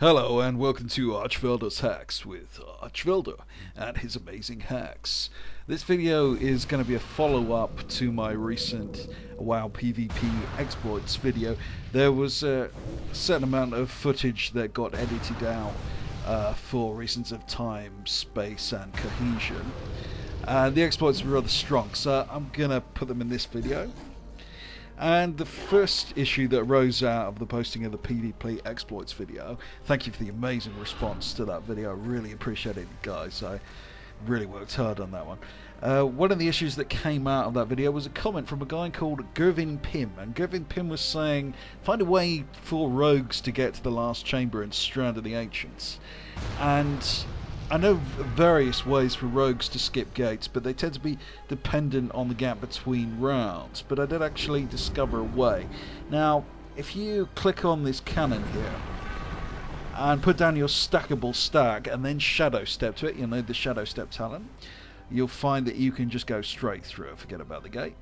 Hello and welcome to Archvilder's Hacks with Archvilder and his amazing hacks. This video is going to be a follow-up to my recent WoW PvP exploits video. There was a certain amount of footage that got edited out for reasons of time, space and cohesion. The exploits were rather strong, so I'm going to put them in this video. And the first issue that arose out of the posting of the PvP exploits video, thank you for the amazing response to that video, I really appreciate it guys, I really worked hard on that one. One of the issues that came out of that video was a comment from a guy called Gervin Pym, and Gervin Pym was saying, find a way for rogues to get to the last chamber in Strand of the Ancients. And I know various ways for rogues to skip gates, but they tend to be dependent on the gap between rounds. But I did actually discover a way. Now, if you click on this cannon here, and put down your stackable stack, and then shadow step to it, you know, the shadow step talent, you'll find that you can just go straight through it, forget about the gate.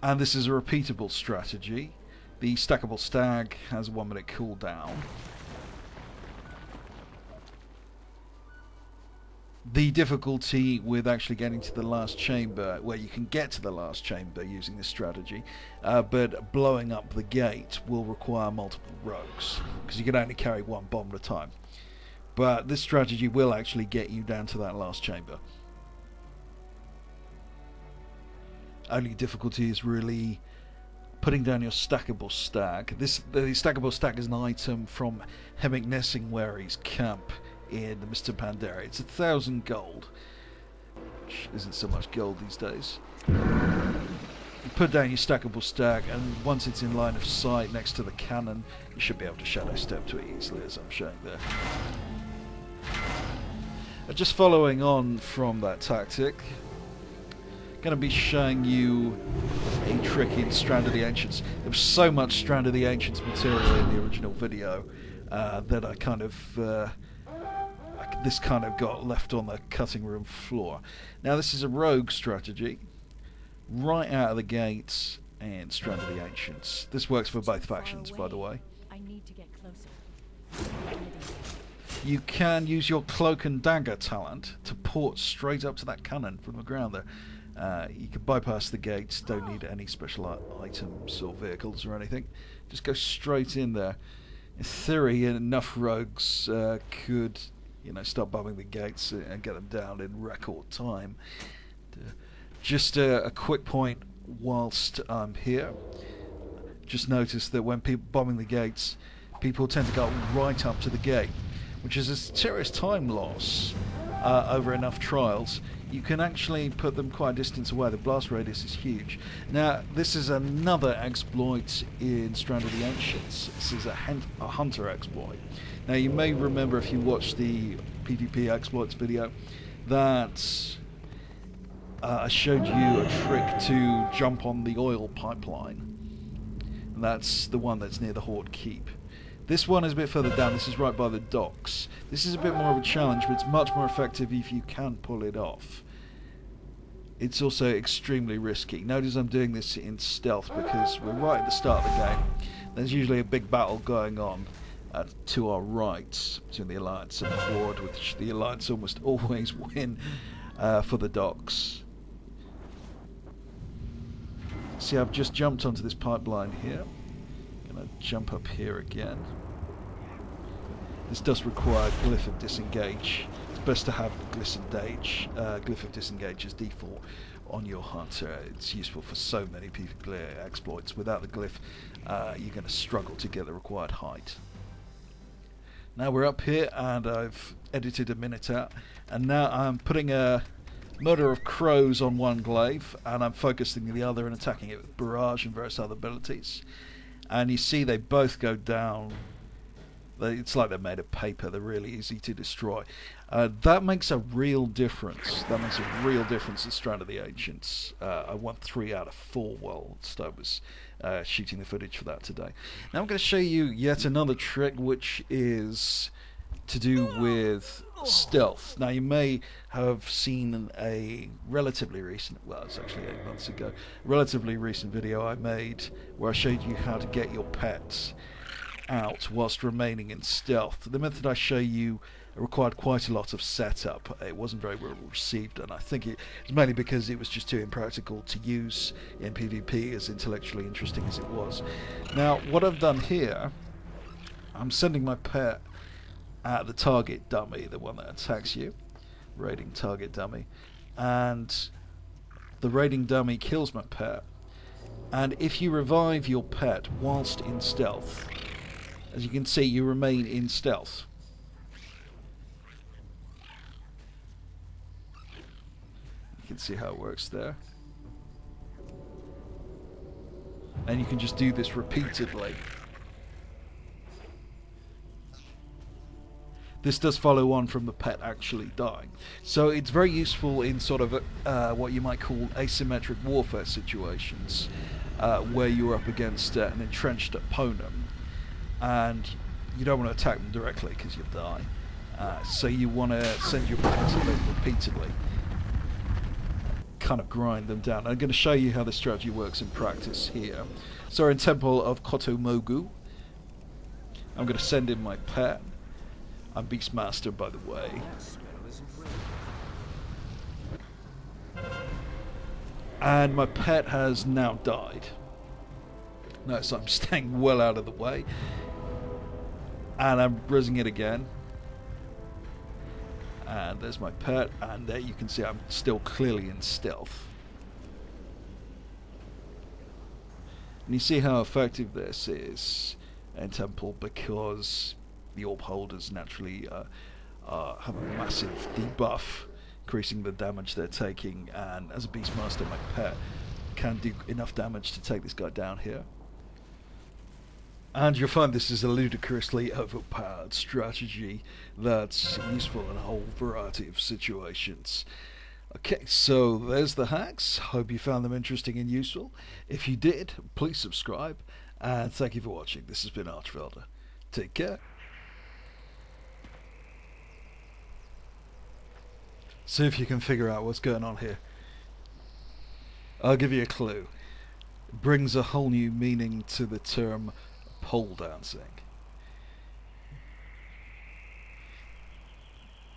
And this is a repeatable strategy. The stackable stack has a 1 minute cooldown. The difficulty with actually getting to the last chamber, where you can get to the last chamber using this strategy, but blowing up the gate will require multiple rogues, because you can only carry one bomb at a time. But this strategy will actually get you down to that last chamber. Only difficulty is really putting down your stackable stack. The stackable stack is an item from Hemmick Nessingwary's camp in the Mr. Pandaria. It's 1,000 gold, which isn't so much gold these days. You put down your stackable stack, and once it's in line of sight next to the cannon, you should be able to shadow step to it easily, as I'm showing there. Just following on from that tactic, going to be showing you a trick in Strand of the Ancients. There was so much Strand of the Ancients material in the original video that I kind of this kind of got left on the cutting room floor. Now this is a rogue strategy right out of the gates and Strand of the Ancients. This works for both factions, by the way. I need to get closer. You can use your Cloak and Dagger talent to port straight up to that cannon from the ground there. You can bypass the gates, don't need any special items or vehicles or anything. Just go straight in there. In theory, enough rogues could, you know, start bombing the gates and get them down in record time. Just a quick point whilst I'm here. Just notice that when people bombing the gates, people tend to go right up to the gate, which is a serious time loss over enough trials. You can actually put them quite a distance away. The blast radius is huge. Now, this is another exploit in Strand of the Ancients. This is a hunter exploit. Now, you may remember if you watched the PvP exploits video that I showed you a trick to jump on the oil pipeline. And that's the one that's near the Horde Keep. This one is a bit further down. This is right by the docks. This is a bit more of a challenge, but it's much more effective if you can pull it off. It's also extremely risky. Notice I'm doing this in stealth because we're right at the start of the game. There's usually a big battle going on to our right between the Alliance and the Horde, which the Alliance almost always win for the docks. See, I've just jumped onto this pipeline here. Gonna jump up here again. This does require Glyph of Disengage. It's best to have Glyph of Disengage as default on your hunter. It's useful for so many PvP exploits. Without the Glyph, you're going to struggle to get the required height. Now we're up here, and I've edited a minute out, and now I'm putting a Murder of Crows on one glaive, and I'm focusing the other and attacking it with Barrage and various other abilities. And you see they both go down. It's like they're made of paper. They're really easy to destroy. That makes a real difference. That makes a real difference in Strand of the Ancients. I won 3 out of 4 whilst I was shooting the footage for that today. Now I'm going to show you yet another trick, which is to do with stealth. Now, you may have seen a relatively recent, well, it's actually 8 months ago, relatively recent video I made where I showed you how to get your pets out whilst remaining in stealth. The method I show you required quite a lot of setup. It wasn't very well received, and I think it was mainly because it was just too impractical to use in PvP, as intellectually interesting as it was. Now, what I've done here, I'm sending my pet at the target dummy, the one that attacks you, raiding target dummy, and the raiding dummy kills my pet. And if you revive your pet whilst in stealth, as you can see, you remain in stealth. You can see how it works there. And you can just do this repeatedly. This does follow on from the pet actually dying. So it's very useful in sort of what you might call asymmetric warfare situations, where you're up against an entrenched opponent and you don't want to attack them directly because you'll die. So you want to send your pet at them repeatedly, kind of grind them down. I'm going to show you how this strategy works in practice here. So in Temple of Kotomogu, I'm going to send in my pet. I'm Beastmaster, by the way. And my pet has now died. Notice I'm staying well out of the way. And I'm raising it again. And there's my pet, and there you can see I'm still clearly in stealth. And you see how effective this is in Temple, because the orb holders naturally have a massive debuff, increasing the damage they're taking, and as a Beastmaster, my pet can do enough damage to take this guy down here. And you'll find this is a ludicrously overpowered strategy that's useful in a whole variety of situations. Okay, so there's the hacks. Hope you found them interesting and useful. If you did, please subscribe, and thank you for watching. This has been Archvelder. Take care. See if you can figure out what's going on here. I'll give you a clue. It brings a whole new meaning to the term pole dancing.